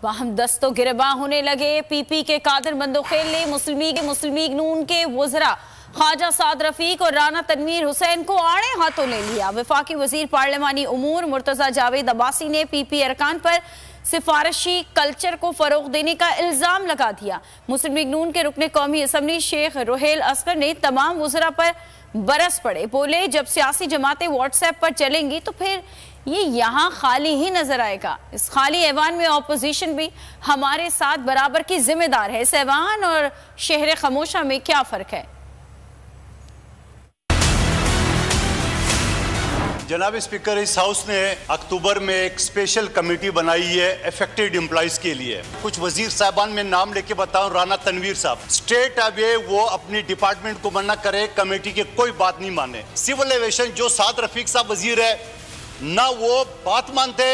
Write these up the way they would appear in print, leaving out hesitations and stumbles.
बाहम दस्तो गिरबा होने लगे। पीपी के कादिर बंदोखेल ने मुस्लिम लीग नून के वज़रा ख्वाजा साद रफीक और राना तनवीर हुसैन को आड़े हाथों ले लिया। वफाकी वजीर पार्लिमानी उमूर मुर्तजा जावेद अब्बासी ने पीपी अरकान पर सिफारशी कल्चर को फरोग देने का इल्जाम लगा दिया। मुस्लिम लीग नून के रुकने कौमी असम्बली शेख रुहेल असगर ने तमाम वज़रा पर बरस पड़े। बोले, जब सियासी जमातें व्हाट्सएप पर चलेंगी तो फिर ये यहाँ खाली ही नजर आएगा। इस खाली ऐवान में ऑपोजिशन भी हमारे साथ बराबर की जिम्मेदार है। इस ऐवान और शहर खामोशा में क्या फर्क है? जनाब स्पीकर, इस हाउस ने अक्टूबर में एक स्पेशल कमेटी बनाई है अफेक्टेड एम्प्लॉइज के लिए। कुछ वजीर साहबान में नाम लेके बताऊं, राना तनवीर साहब स्टेट अवे वो अपनी डिपार्टमेंट को मना करे, कमेटी की कोई बात नहीं माने। सिविल एविएशन जो साद रफीक साहब वजीर है ना वो बात मानते,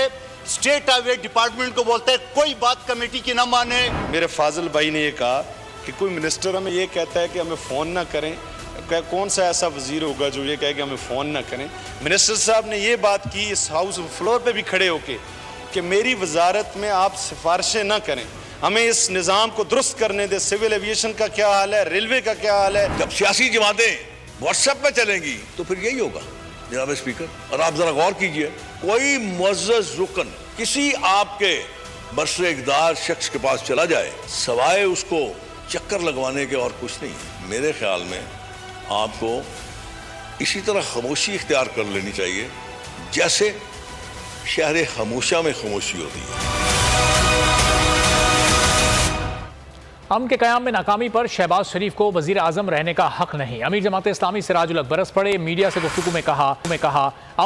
स्टेट अवे डिपार्टमेंट को बोलते कोई बात कमेटी की ना माने। मेरे फाजिल भाई ने ये कहा कि कोई मिनिस्टर हमें ये कहता है कि हमें फ़ोन ना करें। कौन सा ऐसा वजीर होगा जो ये कहे कि हमें फ़ोन ना करें? मिनिस्टर साहब ने ये बात की इस हाउस फ्लोर पे भी खड़े होके कि मेरी वजारत में आप सिफारिशें ना करें, हमें इस निज़ाम को दुरुस्त करने दे। सिविल एविएशन का क्या हाल है, रेलवे का क्या हाल है? जब सियासी जमातें व्हाट्सएप पे चलेंगी तो फिर यही होगा जनाब स्पीकर। और आप जरा गौर कीजिए, कोई मुअज़्ज़ज़ रुकन किसी आपके बरसरे इक़्तिदार शख्स के पास चला जाए, सवाए उसको चक्कर लगवाने के और कुछ नहीं। मेरे ख्याल में आपको इसी तरह खामोशी इख्तियार कर लेनी चाहिए जैसे शहर खामोशा में खामोशी होती है। अमन के क़याम में नाकामी पर शहबाज शरीफ को वज़ीर आज़म रहने का हक नहीं। अमीर जमात इस्लामी सिराजुल हक बरस पड़े। मीडिया से गुफ्तगू में कहा